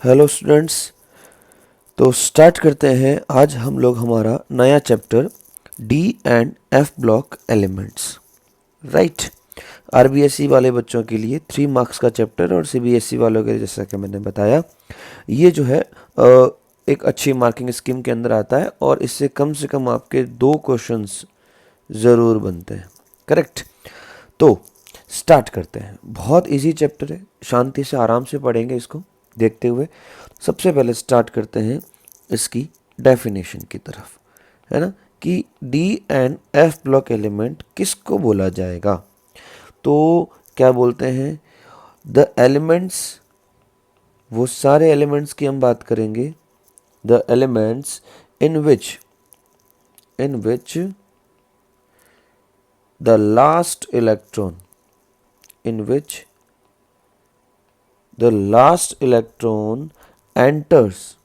Hello students. तो start करते हैं आज हम लोग हमारा नया chapter D and F block elements. Right. RBSE वाले बच्चों के लिए 3 मार्क्स का चैप्टर और सीबीएसई वालों के लिए, जैसा कि मैंने बताया, ये जो है एक अच्छी मार्किंग स्कीम के अंदर आता है और इससे कम से कम आपके 2 क्वेश्चंस ज़रूर बनते हैं। करेक्ट। तो स्टार्ट करते हैं। बहुत इजी चैप्टर है, शांति से आराम से पढ़ेंगे इसको देखते हुए। सबसे पहले स्टार्ट करते हैं इसकी डेफिनेशन की तरफ, है ना, कि D and F block element किसको बोला जाएगा। तो क्या बोलते हैं, द एलिमेंट्स, वो सारे एलिमेंट्स की हम बात करेंगे, the elements in which the last electron in which the last electron enters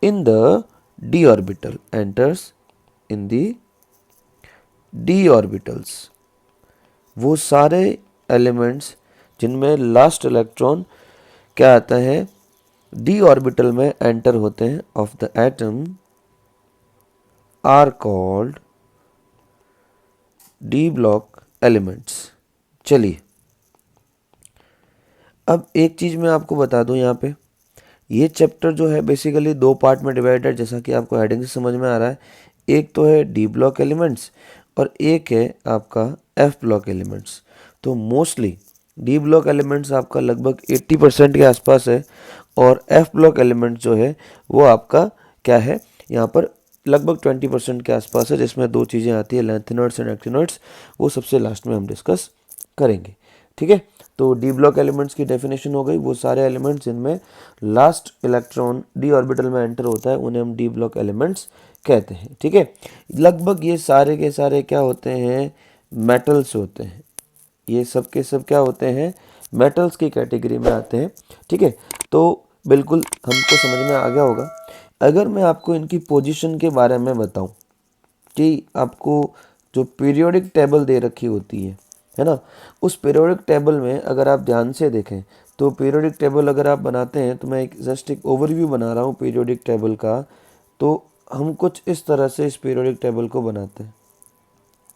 in the d orbital, enters in the d orbitals। वो सारे एलिमेंट्स जिनमें लास्ट इलेक्ट्रॉन क्या आता है, डी ऑर्बिटल में एंटर होते हैं of the atom are called D block elements. चलिए, अब एक चीज़ मैं आपको बता दूं, यहाँ पे ये चैप्टर जो है बेसिकली 2 पार्ट में डिवाइड है, जैसा कि आपको हेडिंग से समझ में आ रहा है। एक तो है डी ब्लॉक एलिमेंट्स और एक है आपका एफ ब्लॉक एलिमेंट्स। तो मोस्टली डी ब्लॉक एलिमेंट्स आपका लगभग 80% के आसपास है और एफ ब्लॉक एलिमेंट्स जो है वो आपका क्या है, यहाँ पर लगभग 20% के आसपास है, जिसमें 2 चीज़ें आती है, लेंथेनॉइड्स एंड एक्टिनॉइड्स। वो सबसे लास्ट में हम डिस्कस करेंगे। ठीक है। तो डी ब्लॉक एलिमेंट्स की डेफिनेशन हो गई, वो सारे एलिमेंट्स जिनमें लास्ट इलेक्ट्रॉन डी ऑर्बिटल में एंटर होता है उन्हें हम डी ब्लॉक एलिमेंट्स कहते हैं। ठीक है। लगभग ये सारे के सारे क्या होते हैं, मेटल्स होते हैं। ये सब के सब क्या होते हैं, मेटल्स की कैटेगरी में आते हैं। ठीक है। तो बिल्कुल हमको समझ में आ गया होगा। अगर मैं आपको इनकी पोजीशन के बारे में बताऊं कि आपको जो पीरियोडिक टेबल दे रखी होती है ना, उस पीरियोडिक टेबल में अगर आप ध्यान से देखें तो पीरियोडिक टेबल अगर आप बनाते हैं, तो मैं एक जस्ट एक ओवरव्यू बना रहा हूँ पीरियोडिक टेबल का। तो हम कुछ इस तरह से इस पीरियोडिक टेबल को बनाते हैं।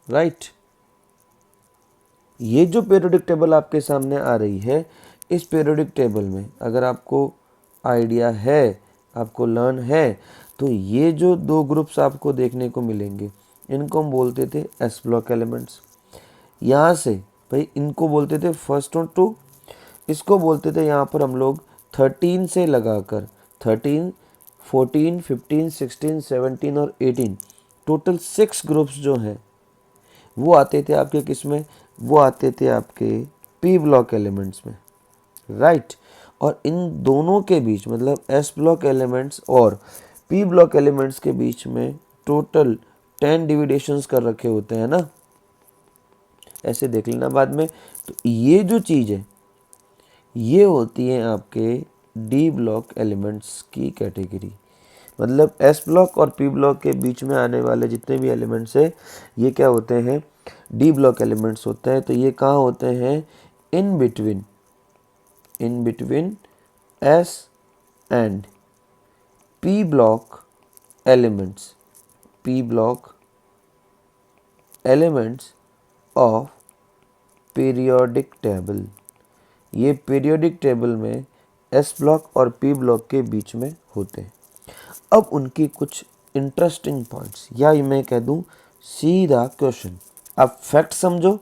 राइट। ये जो पीरियोडिक टेबल आपके सामने आ रही है, इस पीरियोडिक टेबल में अगर आपको आइडिया है, आपको लर्न है, तो ये जो 2 ग्रुप्स आपको देखने को मिलेंगे, इनको हम बोलते थे एस ब्लॉक एलिमेंट्स। यहाँ से भाई इनको बोलते थे फर्स्ट और 2, इसको बोलते थे यहाँ पर हम लोग 13 से लगाकर 13, 14, 15, 16, 17 और 18, टोटल 6 ग्रुप्स जो हैं वो आते थे आपके किस में, वो आते थे आपके पी ब्लॉक एलिमेंट्स में। राइट। और इन दोनों के बीच, मतलब एस ब्लॉक एलिमेंट्स और पी ब्लॉक एलिमेंट्स के बीच में टोटल 10 डिविडेशंस कर रखे होते हैं ना, ऐसे देख लेना बाद में। तो ये जो चीज़ है ये होती है आपके डी ब्लॉक एलिमेंट्स की कैटेगरी। मतलब एस ब्लॉक और पी ब्लॉक के बीच में आने वाले जितने भी एलिमेंट्स है ये क्या होते हैं, डी ब्लॉक एलिमेंट्स होते हैं। तो ये कहाँ होते हैं, in between S and P block elements, P block elements of periodic table. ये पीरियोडिक टेबल में एस ब्लॉक और पी ब्लॉक के बीच में होते हैं। अब उनकी कुछ इंटरेस्टिंग पॉइंट्स, या मैं कह दूं सीधा क्वेश्चन। आप फैक्ट समझो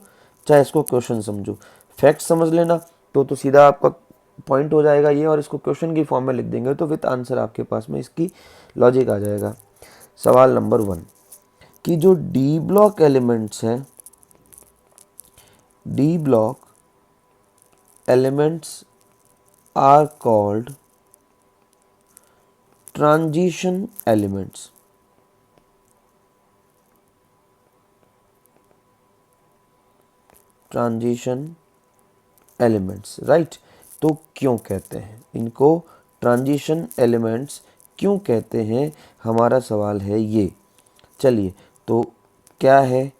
चाहे इसको क्वेश्चन समझो, फैक्ट समझ लेना तो सीधा आपका पॉइंट हो जाएगा ये, और इसको क्वेश्चन की फॉर्म में लिख देंगे तो विद आंसर आपके पास में इसकी लॉजिक आ जाएगा। सवाल नंबर 1 कि जो डी ब्लॉक एलिमेंट्स हैं, D block elements are called transition elements. Transition elements. Right. तो क्यों कहते हैं इनको ट्रांजिशन एलिमेंट्स, क्यों कहते हैं, हमारा सवाल है ये। चलिए, तो क्या है,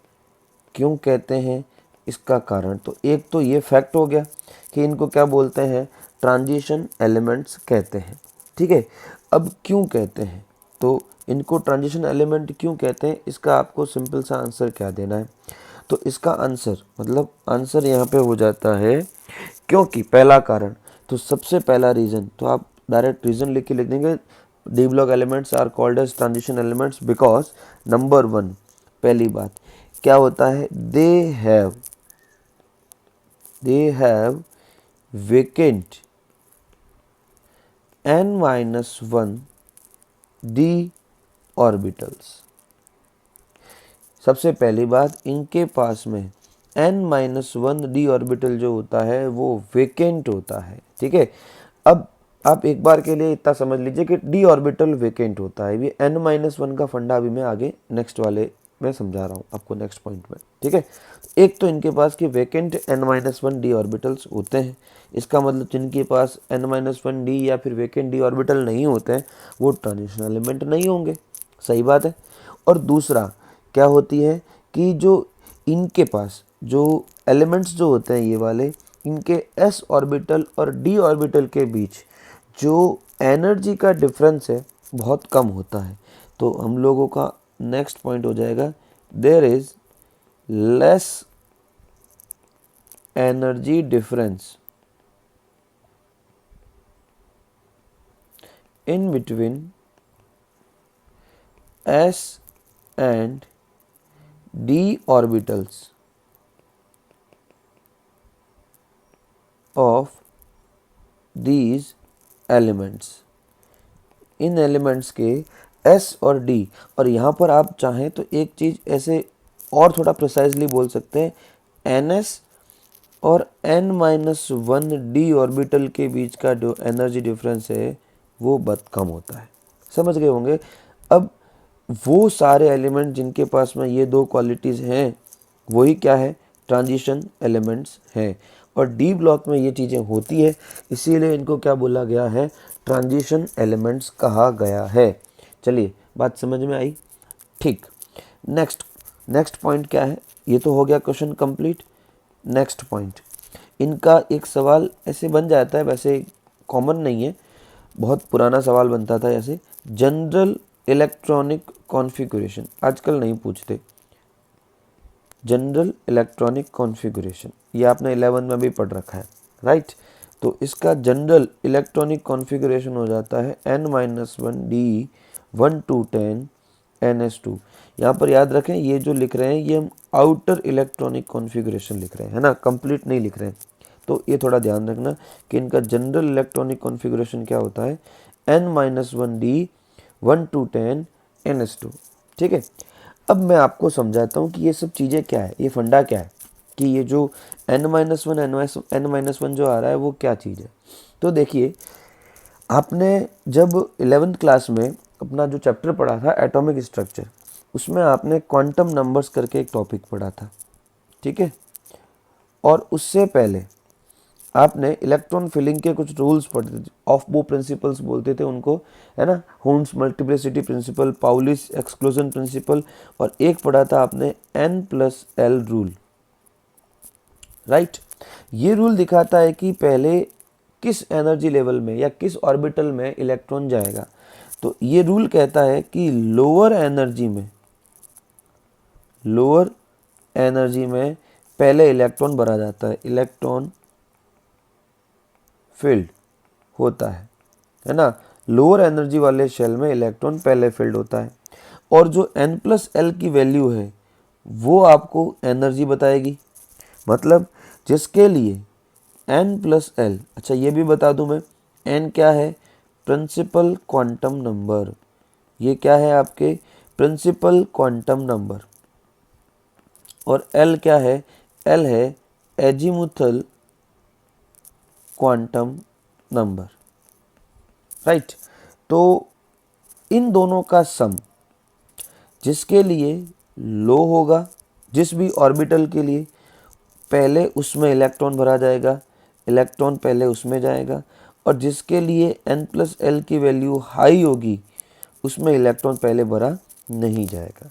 क्यों कहते हैं, इसका कारण। तो एक तो ये फैक्ट हो गया कि इनको क्या बोलते हैं, ट्रांजिशन एलिमेंट्स कहते हैं। ठीक है, अब क्यों कहते हैं, तो इनको ट्रांजिशन एलिमेंट क्यों कहते हैं, इसका आपको सिंपल सा आंसर क्या देना है, तो इसका आंसर मतलब आंसर यहाँ पे हो जाता है क्योंकि पहला कारण, तो सबसे पहला रीज़न, तो आप डायरेक्ट रीज़न लिख के लिख देंगे, D block elements are called as transition elements because number 1, पहली बात क्या होता है, they have vacant n-1 d orbitals. सबसे पहली बात, इनके पास में n-1 d ऑर्बिटल जो होता है वो वेकेंट होता है। ठीक है, अब आप एक बार के लिए इतना समझ लीजिए कि d ऑर्बिटल वेकेंट होता है। ये n-1 का फंडा अभी मैं आगे नेक्स्ट वाले में समझा रहा हूँ आपको नेक्स्ट पॉइंट में। ठीक है, एक तो इनके पास कि वेकेंट n-1 d ऑर्बिटल्स होते हैं, इसका मतलब जिनके पास n-1 d या फिर वेकेंट d ऑर्बिटल नहीं होते हैं वो ट्रांजिशन एलिमेंट नहीं होंगे, सही बात है। और दूसरा क्या होती है कि जो इनके पास जो एलिमेंट्स जो होते हैं ये वाले, इनके s ऑर्बिटल और d ऑर्बिटल के बीच जो एनर्जी का डिफरेंस है बहुत कम होता है। तो हम लोगों का नेक्स्ट पॉइंट हो जाएगा, there is less energy difference in between s and d orbitals of these elements। इन एलिमेंट्स के s और d, और यहाँ पर आप चाहें तो एक चीज़ ऐसे और थोड़ा प्रिसाइजली बोल सकते हैं, ns और n-1 d ऑर्बिटल के बीच का जो एनर्जी डिफरेंस है वो बहुत कम होता है। समझ गए होंगे। अब वो सारे एलिमेंट जिनके पास में ये दो क्वालिटीज़ हैं वही क्या है, ट्रांजिशन एलिमेंट्स हैं, और डी ब्लॉक में ये चीज़ें होती है, इसीलिए इनको क्या बोला गया है, ट्रांजिशन एलिमेंट्स कहा गया है। चलिए बात समझ में आई, ठीक। नेक्स्ट पॉइंट क्या है, ये तो हो गया क्वेश्चन कंप्लीट। नेक्स्ट पॉइंट, इनका एक सवाल ऐसे बन जाता है, वैसे कॉमन नहीं है, बहुत पुराना सवाल बनता था ऐसे, जनरल इलेक्ट्रॉनिक कॉन्फ़िगरेशन, आजकल नहीं पूछते। जनरल इलेक्ट्रॉनिक कॉन्फ़िगरेशन ये आपने 11 में भी पढ़ रखा है, राइट। तो इसका जनरल इलेक्ट्रॉनिक कॉन्फ़िगरेशन हो जाता है n-1 d 1 to 10 ns2। यहाँ पर याद रखें ये जो लिख रहे हैं ये हम आउटर इलेक्ट्रॉनिक कॉन्फ़िगरेशन लिख रहे हैं, है ना, कंप्लीट नहीं लिख रहे हैं। तो ये थोड़ा ध्यान रखना कि इनका जनरल इलेक्ट्रॉनिक कॉन्फ़िगरेशन क्या होता है, n-1 d 1 to 10 ns2। ठीक है, अब मैं आपको समझाता हूँ कि ये सब चीज़ें क्या है, ये फंडा क्या है, कि ये जो n-1 जो आ रहा है वो क्या चीज़ है। तो देखिए, आपने जब 11th क्लास में अपना जो चैप्टर पढ़ा था एटॉमिक स्ट्रक्चर, उसमें आपने क्वांटम नंबर्स करके एक टॉपिक पढ़ा था, ठीक है। और उससे पहले आपने इलेक्ट्रॉन फिलिंग के कुछ रूल्स पढ़ते थे, ऑफ बो प्रिंसिपल्स बोलते थे उनको, है ना, Hund's multiplicity principle, Pauli's exclusion principle, और एक पढ़ा था आपने n+l रूल, राइट। ये रूल दिखाता है कि पहले किस एनर्जी लेवल में या किस ऑर्बिटल में इलेक्ट्रॉन जाएगा। तो ये रूल कहता है कि लोअर एनर्जी में पहले इलेक्ट्रॉन भरा जाता है, इलेक्ट्रॉन फील्ड होता है ना, लोअर एनर्जी वाले शेल में इलेक्ट्रॉन पहले फील्ड होता है, और जो n+l की वैल्यू है वो आपको एनर्जी बताएगी। मतलब जिसके लिए n+l, अच्छा ये भी बता दूं मैं, n क्या है, प्रिंसिपल क्वांटम नंबर, ये क्या है आपके प्रिंसिपल क्वांटम नंबर, और l क्या है, l है एजीमुथल क्वांटम नंबर, राइट। तो इन दोनों का सम जिसके लिए लो होगा, जिस भी ऑर्बिटल के लिए, पहले उसमें इलेक्ट्रॉन भरा जाएगा, इलेक्ट्रॉन पहले उसमें जाएगा, और जिसके लिए n+l की वैल्यू हाई होगी उसमें इलेक्ट्रॉन पहले भरा नहीं जाएगा।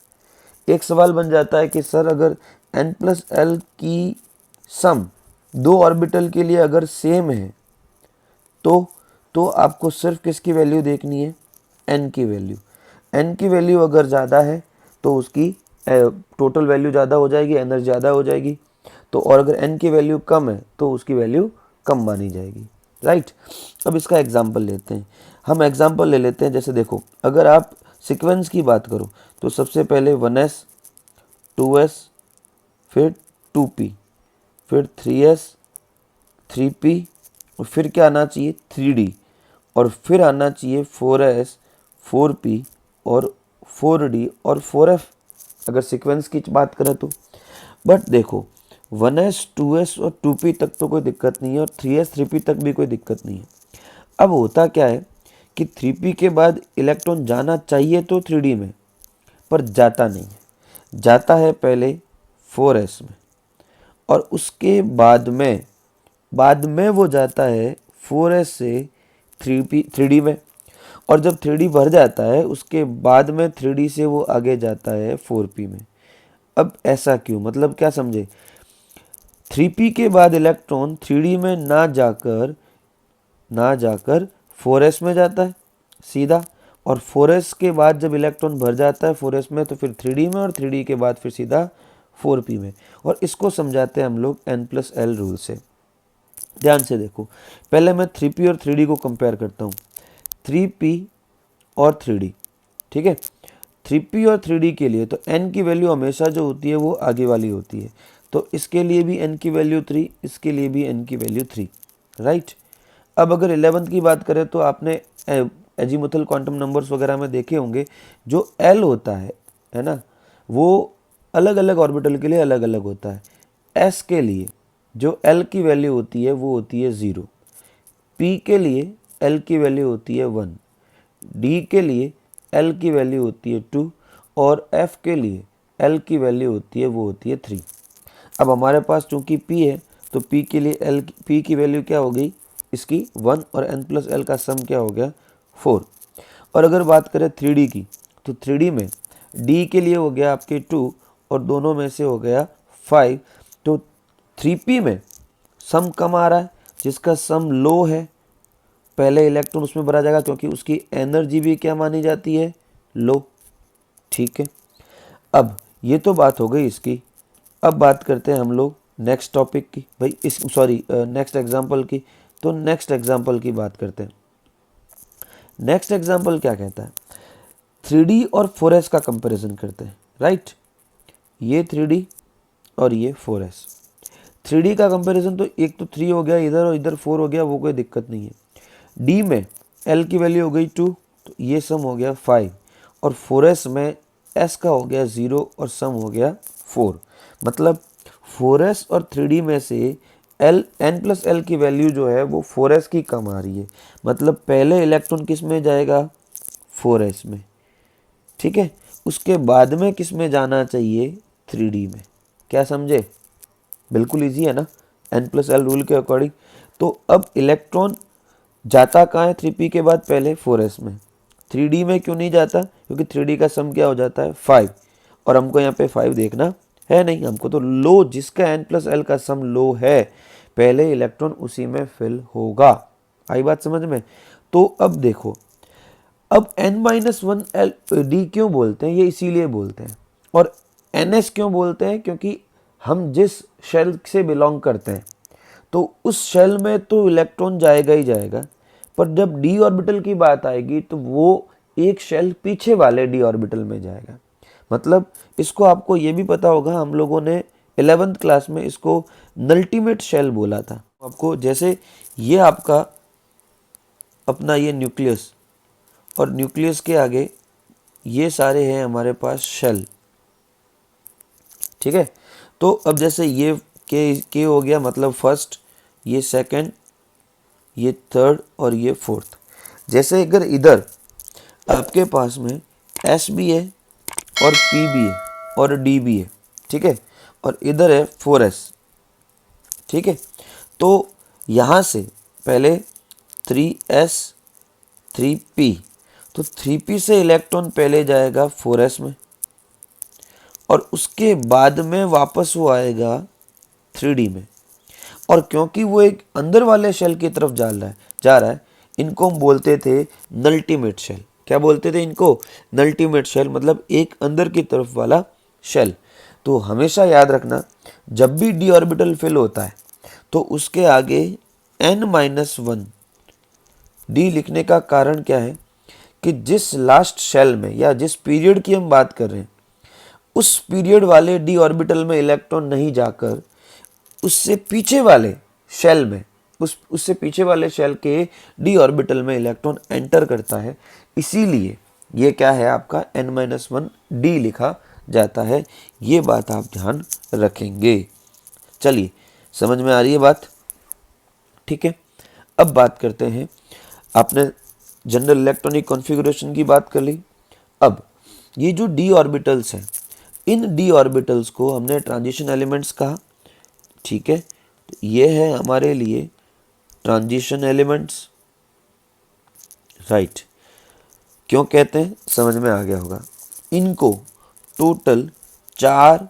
एक सवाल बन जाता है कि सर अगर n+l की सम दो ऑर्बिटल के लिए अगर सेम है तो आपको सिर्फ किसकी वैल्यू देखनी है, n की वैल्यू। n की वैल्यू अगर ज़्यादा है तो उसकी टोटल वैल्यू ज़्यादा हो जाएगी, एनर्जी ज़्यादा हो जाएगी। तो और अगर n की वैल्यू कम है तो उसकी वैल्यू कम मानी जाएगी, राइट। अब इसका एग्जाम्पल लेते हैं, हम एग्जाम्पल ले लेते हैं। जैसे देखो, अगर आप सीक्वेंस की बात करो तो सबसे पहले 1s 2s फिर 2p फिर 3s 3p और फिर क्या आना चाहिए 3d और फिर आना चाहिए 4s 4p और 4d और 4f, अगर सीक्वेंस की बात करें तो। बट देखो 1s 2s और 2p तक तो कोई दिक्कत नहीं है और 3s 3p तक भी कोई दिक्कत नहीं है। अब होता क्या है कि 3p के बाद इलेक्ट्रॉन जाना चाहिए तो 3d में, पर जाता नहीं है, जाता है पहले 4s में और उसके बाद में वो जाता है 4s से 3d में। और जब 3d भर जाता है उसके बाद में 3d से वो आगे जाता है 4p में। अब ऐसा क्यों, मतलब क्या समझे, 3p के बाद इलेक्ट्रॉन 3d में ना जाकर 4s में जाता है सीधा, और 4s के बाद जब इलेक्ट्रॉन भर जाता है 4s में तो फिर 3d में, और 3d के बाद फिर सीधा 4p में। और इसको समझाते हैं हम लोग n+l रूल से। ध्यान से देखो, पहले मैं 3p और 3d को कंपेयर करता हूँ, 3p और 3d, ठीक है। 3p और 3d के लिए तो n की वैल्यू हमेशा जो होती है वो आगे वाली होती है, तो इसके लिए भी n की वैल्यू 3, इसके लिए भी n की वैल्यू 3, राइट। अब अगर 11th की बात करें तो आपने एजीमुथल क्वांटम नंबर्स वगैरह में देखे होंगे, जो l होता है ना, वो अलग अलग ऑर्बिटल के लिए अलग अलग होता है। s के लिए जो l की वैल्यू होती है वो होती है 0, p के लिए l की वैल्यू होती है 1, d के लिए l की वैल्यू होती है 2 और f के लिए l की वैल्यू होती है वो होती है 3। अब हमारे पास चूंकि p है तो p के लिए p की वैल्यू क्या हो गई, इसकी 1 और n+l का सम क्या हो गया 4। और अगर बात करें 3d की तो 3d में d के लिए हो गया आपके 2 और दोनों में से हो गया 5। तो 3p में सम कम आ रहा है, जिसका सम लो है, पहले इलेक्ट्रॉन उसमें भरा जाएगा क्योंकि उसकी एनर्जी भी क्या मानी जाती है, लो, ठीक है। अब ये तो बात हो गई इसकी। अब बात करते हैं हम लोग नेक्स्ट टॉपिक की, भाई इस नेक्स्ट एग्जांपल की। तो नेक्स्ट एग्जांपल की बात करते हैं। नेक्स्ट एग्जांपल क्या कहता है, 3d और 4s का कंपैरिजन करते हैं, राइट। ये 3d और ये 4s। 3d का कंपैरिजन तो एक तो 3 हो गया इधर और इधर 4 हो गया, वो कोई दिक्कत नहीं है। d में l की वैल्यू हो गई 2, तो ये सम हो गया 5, और 4s में s का हो गया 0 और सम हो गया 4। मतलब 4s और 3d में से n+l की वैल्यू जो है वो 4s की कम आ रही है। मतलब पहले इलेक्ट्रॉन किस में जाएगा, 4s में, ठीक है। उसके बाद में किस में जाना चाहिए, 3d में। क्या समझे, बिल्कुल इजी है ना, n+l रूल के अकॉर्डिंग। तो अब इलेक्ट्रॉन जाता कहाँ है 3p के बाद, पहले 4s में। 3d में क्यों नहीं जाता, क्योंकि 3d का सम क्या हो जाता है 5, और हमको यहाँ पे 5 देखना है नहीं, हमको तो लो, जिसका n+l का सम लो है पहले इलेक्ट्रॉन उसी में फिल होगा। आई बात समझ में। तो अब देखो, अब n-1d क्यों बोलते हैं, ये इसीलिए बोलते हैं। और ns क्यों बोलते हैं, क्योंकि हम जिस शेल से बिलोंग करते हैं तो उस शेल में तो इलेक्ट्रॉन जाएगा ही जाएगा, पर जब d ऑर्बिटल की बात आएगी तो वो एक शेल पीछे वाले d ऑर्बिटल में जाएगा। मतलब इसको आपको ये भी पता होगा, हम लोगों ने 11th क्लास में इसको अल्टीमेट शेल बोला था आपको। जैसे ये आपका अपना ये न्यूक्लियस, और न्यूक्लियस के आगे ये सारे हैं हमारे पास शेल, ठीक है। तो अब जैसे ये के हो गया, मतलब फर्स्ट, ये सेकंड, ये थर्ड और ये फोर्थ। जैसे अगर इधर आपके पास में S भी है और P भी है और D भी है, ठीक है, और इधर है 4S, ठीक है। तो यहाँ से पहले 3S 3P, तो 3P से इलेक्ट्रॉन पहले जाएगा 4S में और उसके बाद में वापस वो आएगा 3D में। और क्योंकि वो एक अंदर वाले शेल की तरफ जा रहा है, इनको हम बोलते थे नल्टीमेट शेल। क्या बोलते थे इनको? नल्टीमेट शेल, मतलब एक अंदर की तरफ वाला शेल। तो हमेशा याद रखना, जब भी डी ऑर्बिटल फिल होता है तो उसके आगे n-1 डी लिखने का कारण क्या है कि जिस लास्ट शेल में या जिस पीरियड की हम बात कर रहे हैं, उस पीरियड वाले डी ऑर्बिटल में इलेक्ट्रॉन नहीं जाकर उससे पीछे वाले शेल में, उससे पीछे वाले शेल के डी ऑर्बिटल में इलेक्ट्रॉन एंटर करता है। इसीलिए ये क्या है, आपका n-1 डी लिखा जाता है। ये बात आप ध्यान रखेंगे। चलिए, समझ में आ रही है बात? ठीक है, अब बात करते हैं, आपने जनरल इलेक्ट्रॉनिक कॉन्फ़िगरेशन की बात कर ली। अब ये जो डी ऑर्बिटल्स हैं, इन डी ऑर्बिटल्स को हमने ट्रांजिशन एलिमेंट्स कहा। ठीक है, तो ये है हमारे लिए ट्रांजिशन एलिमेंट्स, राइट। क्यों कहते हैं, समझ में आ गया होगा। इनको टोटल 4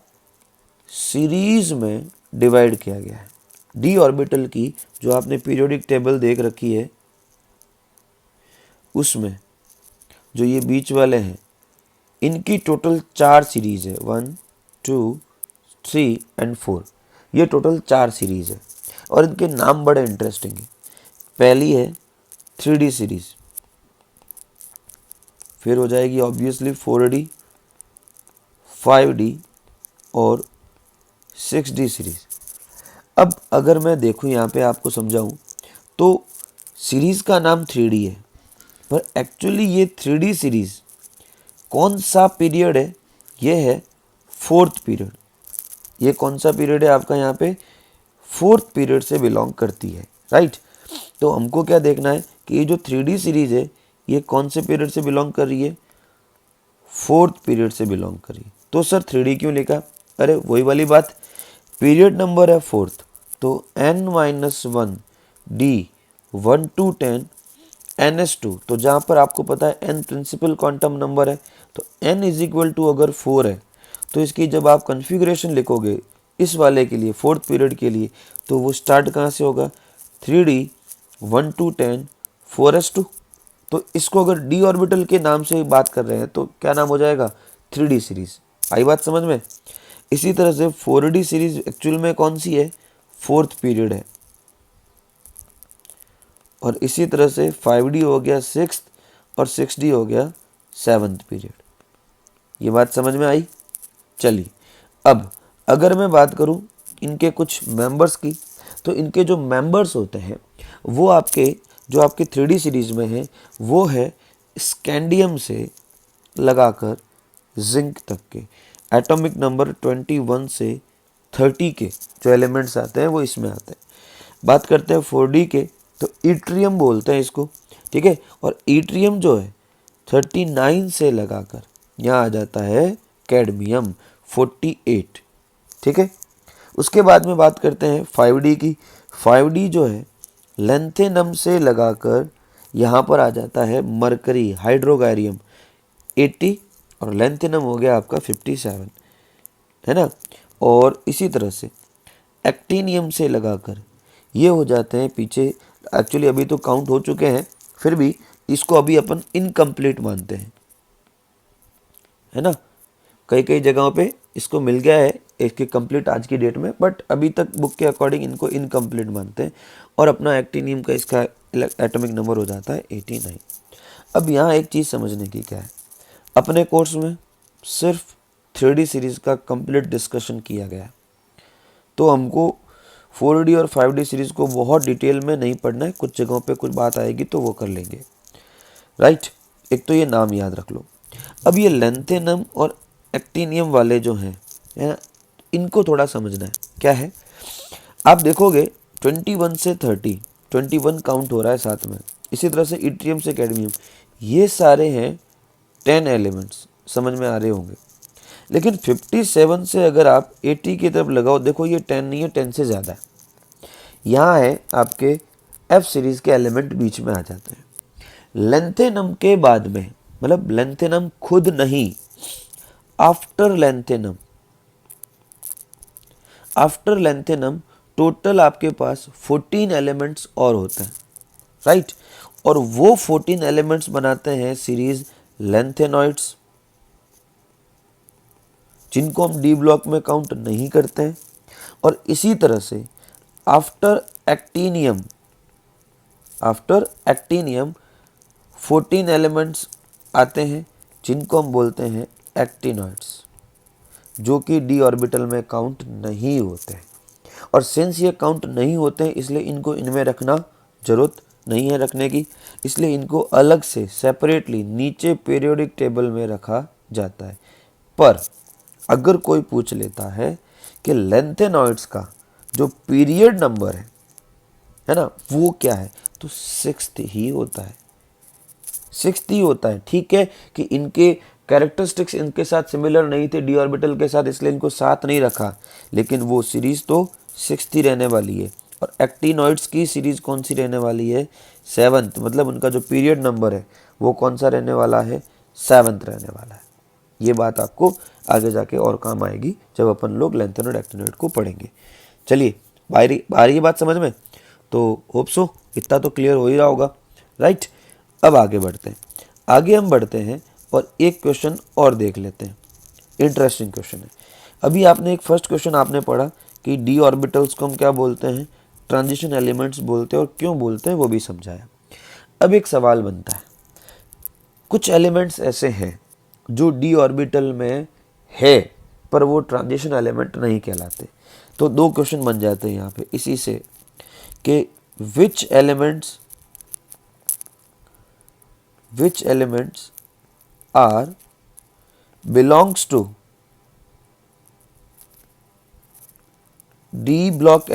सीरीज में डिवाइड किया गया है। डी ऑर्बिटल की जो आपने पीरियोडिक टेबल देख रखी है, उसमें जो ये बीच वाले हैं, इनकी टोटल 4 सीरीज है, 1, 2, 3 एंड 4। ये टोटल 4 सीरीज है और इनके नाम बड़े इंटरेस्टिंग है। पहली है 3D सीरीज, फिर हो जाएगी ऑब्वियसली 4D, 5D और 6D सीरीज। अब अगर मैं देखूं यहाँ पे आपको समझाऊं, तो सीरीज का नाम 3D है, पर एक्चुअली ये 3D सीरीज कौन सा पीरियड है? ये है 4th पीरियड। ये कौन सा पीरियड है आपका? यहाँ पे 4th पीरियड से बिलोंग करती है, राइट। तो हमको क्या देखना है कि ये जो 3D सीरीज है, ये कौन से पीरियड से बिलोंग कर रही है? 4th पीरियड से बिलोंग कर रही है। तो सर 3D क्यों लिखा? अरे वही वाली बात, पीरियड नंबर है 4th, तो n-1 d 1 to 10 ns2। तो जहाँ पर आपको पता है n प्रिंसिपल क्वांटम नंबर है, तो n इज इक्वल टू अगर 4 है, तो इसकी जब आप कॉन्फ़िगरेशन लिखोगे इस वाले के लिए 4th पीरियड के लिए, तो वो स्टार्ट कहाँ से होगा? 3D 1 to 10 4s2। तो इसको अगर डी ऑर्बिटल के नाम से बात कर रहे हैं तो क्या नाम हो जाएगा? 3D series. आई बात समझ में? इसी तरह से 4D सीरीज एक्चुअल में कौन सी है? 4th पीरियड है। और इसी तरह से 5D हो गया 6th और 6D हो गया 7th पीरियड। ये बात समझ में आई? चलिए, अब अगर मैं बात करूं इनके कुछ मेंबर्स की, तो इनके जो मेंबर्स होते हैं वो जो आपके 3D सीरीज में है, वो है स्कैंडियम से लगाकर जिंक तक के एटॉमिक नंबर 21 से 30 के जो एलिमेंट्स आते हैं वो इसमें आते हैं। बात करते हैं 4D के, तो ईट्रियम बोलते हैं इसको, ठीक है। और ईट्रियम जो है 39 से लगाकर यहाँ आ जाता है कैडमियम 48, ठीक है। उसके बाद में बात करते हैं 5D की। 5D जो है लेंथेनम से लगाकर यहाँ पर आ जाता है मरकरी हाइड्रोगैरियम 80 और लेंथेनम हो गया आपका 57, है ना। और इसी तरह से एक्टिनियम से लगाकर ये हो जाते हैं पीछे, एक्चुअली अभी तो काउंट हो चुके हैं, फिर भी इसको अभी अपन इनकम्प्लीट मानते हैं, है ना। कई कई जगहों पे इसको मिल गया है इसके कंप्लीट आज की डेट में, बट अभी तक बुक के अकॉर्डिंग इनको इनकम्प्लीट मानते हैं। और अपना एक्टिनियम का इसका एटॉमिक नंबर हो जाता है 89। अब यहाँ एक चीज़ समझने की क्या है, अपने कोर्स में सिर्फ 3D सीरीज़ का कंप्लीट डिस्कशन किया गया है, तो हमको 4D और 5D सीरीज़ को बहुत डिटेल में नहीं पढ़ना है। कुछ जगहों पे कुछ बात आएगी तो वो कर लेंगे, राइट। एक तो ये नाम याद रख लो। अब ये लेंथेनम और एक्टिनियम वाले जो हैं, है ना, इनको थोड़ा समझना है। क्या है, आप देखोगे 21 से 30, 21 काउंट हो रहा है साथ में। इसी तरह से इट्रियम से कैडमियम, ये सारे हैं 10 एलिमेंट्स, समझ में आ रहे होंगे। लेकिन 57 से अगर आप 80 की तरफ लगाओ, देखो ये 10 नहीं है, 10 से ज़्यादा है। यहाँ है आपके F सीरीज़ के एलिमेंट बीच में आ जाते हैं। लेंथेनम के बाद में, मतलब लेंथेनम खुद नहीं, आफ्टर लेंथेनम टोटल आपके पास 14 एलिमेंट्स और होते हैं, राइट। और वो 14 एलिमेंट्स बनाते हैं सीरीज लेंथेनॉइड्स, जिनको हम डी ब्लॉक में काउंट नहीं करते हैं। और इसी तरह से आफ्टर एक्टिनियम 14 एलिमेंट्स आते हैं, जिनको हम बोलते हैं एक्टिनॉइड्स, जो कि डी ऑर्बिटल में काउंट नहीं होते हैं। और सिंस ये काउंट नहीं होते हैं, इसलिए इनको इनमें रखना जरूरत नहीं है रखने की, इसलिए इनको अलग से सेपरेटली नीचे पीरियोडिक टेबल में रखा जाता है। पर अगर कोई पूछ लेता है कि लेंथेनॉइड्स का जो पीरियड नंबर है ना, वो क्या है, तो 6th ही होता है, 6th ही होता है। ठीक है कि इनके कैरेक्टरिस्टिक्स इनके साथ सिमिलर नहीं थे डी ऑर्बिटल के साथ, इसलिए इनको साथ नहीं रखा, लेकिन वो सीरीज तो 6th ही रहने वाली है। और एक्टिनॉइड्स की सीरीज कौन सी रहने वाली है, 7th, मतलब उनका जो पीरियड नंबर है वो कौन सा रहने वाला है, 7th रहने वाला है। ये बात आपको आगे जाके और काम आएगी जब अपन लोग लेंथेनॉइड एक्टिनॉइड को पढ़ेंगे। चलिए, बाहरी ये बात समझ में, तो होप सो इतना तो क्लियर हो ही रहा होगा, राइट। अब आगे बढ़ते हैं, आगे हम बढ़ते हैं और एक क्वेश्चन और देख लेते हैं। इंटरेस्टिंग क्वेश्चन है। अभी आपने एक फर्स्ट क्वेश्चन आपने पढ़ा कि डी ऑर्बिटल्स को हम क्या बोलते हैं, ट्रांजिशन एलिमेंट्स बोलते हैं, और क्यों बोलते हैं वो भी समझाया। अब एक सवाल बनता है, कुछ एलिमेंट्स ऐसे हैं जो डी ऑर्बिटल में है पर वो ट्रांजिशन एलिमेंट नहीं कहलाते। तो दो क्वेश्चन बन जाते हैं यहाँ पे इसी से कि which elements are belongs to D block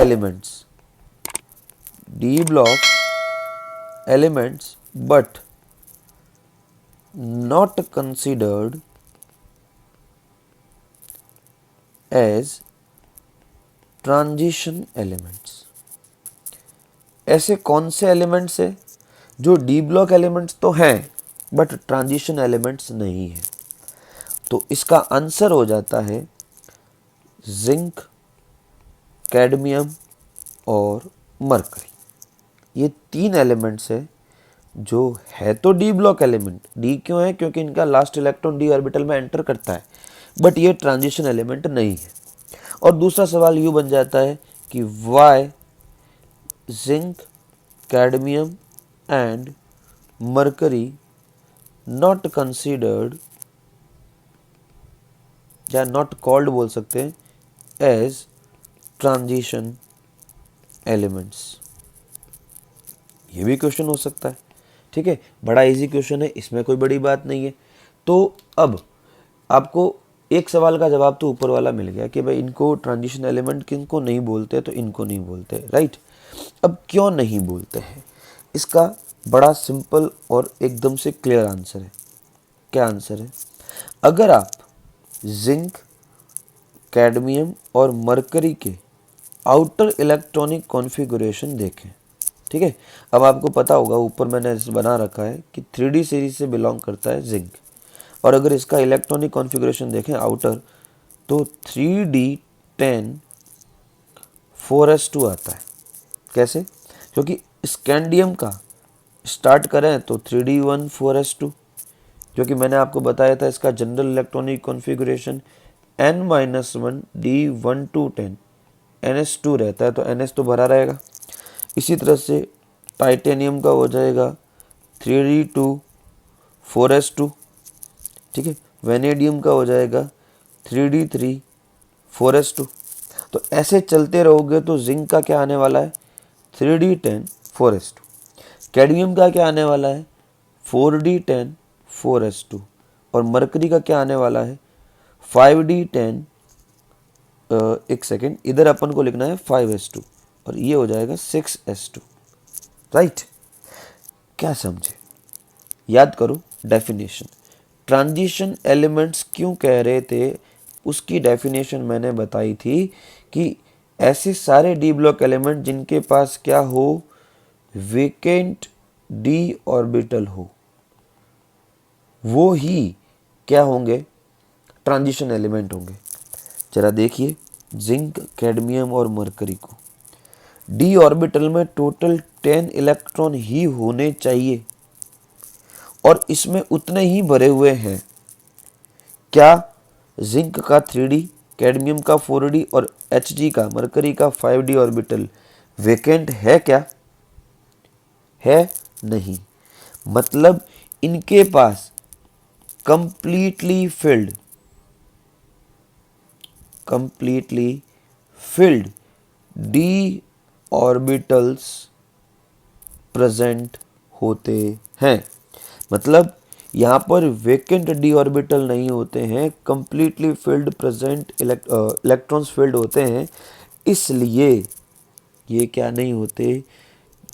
elements but not considered as transition elements. ऐसे कौन से एलिमेंट्स है जो डी ब्लॉक एलिमेंट्स तो हैं बट ट्रांजिशन एलिमेंट्स नहीं है। तो इसका आंसर हो जाता है जिंक, कैडमियम और मरकरी। ये 3 एलिमेंट्स है जो है तो डी ब्लॉक एलिमेंट, डी क्यों है, क्योंकि इनका लास्ट इलेक्ट्रॉन डी ऑर्बिटल में एंटर करता है, बट ये ट्रांजिशन एलिमेंट नहीं है। और दूसरा सवाल यूँ बन जाता है कि why zinc, cadmium and mercury not considered या नॉट कॉल्ड बोल सकते हैं एज ट्रांजिशन एलिमेंट्स। ये भी क्वेश्चन हो सकता है, ठीक है। बड़ा इजी क्वेश्चन है, इसमें कोई बड़ी बात नहीं है। तो अब आपको एक सवाल का जवाब तो ऊपर वाला मिल गया कि भाई इनको ट्रांजिशन एलिमेंट किनको नहीं बोलते, तो इनको नहीं बोलते, राइट। अब क्यों नहीं बोलते हैं, इसका बड़ा सिंपल और एकदम से क्लियर आंसर है। क्या आंसर है, अगर आप जिंक, कैडमियम और मरकरी के आउटर इलेक्ट्रॉनिक कॉन्फ़िगरेशन देखें, ठीक है। अब आपको पता होगा ऊपर मैंने बना रखा है कि 3D सीरीज से बिलोंग करता है जिंक, और अगर इसका इलेक्ट्रॉनिक कॉन्फ़िगरेशन देखें आउटर, तो 3D10 4s2 आता है। कैसे, क्योंकि स्कैंडियम का स्टार्ट करें तो 3D1 4s2, क्योंकि मैंने आपको बताया था इसका general electronic configuration n-1 D1 to 10 ns2 रहता है, तो ns तो भरा रहेगा। इसी तरह से टाइटेनियम का हो जाएगा 3D2 4s2, ठीक है। वेनेडियम का हो जाएगा 3D3 4s2। तो ऐसे चलते रहोगे तो जिंक का क्या आने वाला है, 3D10 4s2। कैडमियम का क्या आने वाला है, 4D10 4s2। और मरकरी का क्या आने वाला है, 5D10, एक सेकेंड, इधर अपन को लिखना है 5s2 और ये हो जाएगा 6s2, राइट। क्या समझे, याद करो डेफिनेशन। ट्रांजिशन एलिमेंट्स क्यों कह रहे थे, उसकी डेफिनेशन मैंने बताई थी कि ऐसे सारे डी ब्लॉक एलिमेंट जिनके पास क्या हो, वेकेंट डी ऑर्बिटल हो, वो ही क्या होंगे, ट्रांजिशन एलिमेंट होंगे। जरा देखिए जिंक, कैडमियम और मरकरी को, डी ऑर्बिटल में टोटल 10 इलेक्ट्रॉन ही होने चाहिए और इसमें उतने ही भरे हुए हैं। क्या जिंक का 3d, कैडमियम का 4d और Hg का मरकरी का 5d ऑर्बिटल वेकेंट है क्या? है नहीं। मतलब इनके पास completely filled d orbitals present होते हैं। मतलब यहाँ पर वेकेंट डी ऑर्बिटल नहीं होते हैं, completely filled present electrons field होते हैं, इसलिए ये क्या नहीं होते,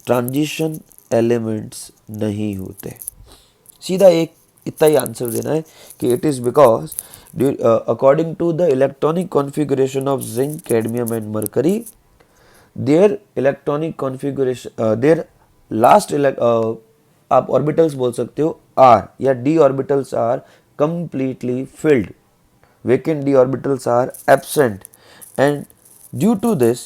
ट्रांजिशन एलिमेंट्स नहीं होते। सीधा एक इतना ही आंसर देना है कि it is because according to the electronic configuration of zinc, cadmium and mercury, their electronic configuration, their last आप ऑर्बिटल्स बोल सकते हो आर या D orbitals are completely filled, vacant d orbitals are absent, and due to this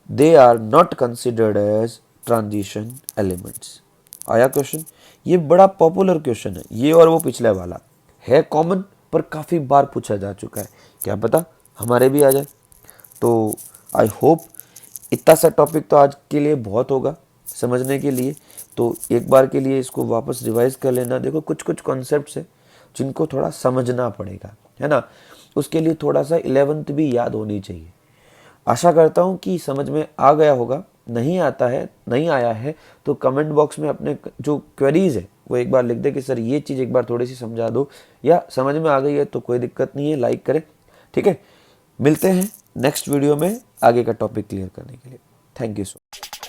they are not considered as transition elements। आया question? ये बड़ा popular question है, ये और वो पिछले वाला है कॉमन, पर काफ़ी बार पूछा जा चुका है, क्या पता हमारे भी आ जाए। तो आई होप इतना सा टॉपिक तो आज के लिए बहुत होगा समझने के लिए, तो एक बार के लिए इसको वापस रिवाइज कर लेना। देखो कुछ कुछ कॉन्सेप्ट्स है जिनको थोड़ा समझना पड़ेगा, है ना, उसके लिए थोड़ा सा 11th भी याद होनी चाहिए। आशा करता हूँ कि समझ में आ गया होगा। नहीं आता है, नहीं आया है तो कमेंट बॉक्स में अपने जो क्वेरीज है वो एक बार लिख दे कि सर ये चीज़ एक बार थोड़ी सी समझा दो, या समझ में आ गई है तो कोई दिक्कत नहीं है, लाइक करें, ठीक है। मिलते हैं नेक्स्ट वीडियो में आगे का टॉपिक क्लियर करने के लिए। Thank you so much.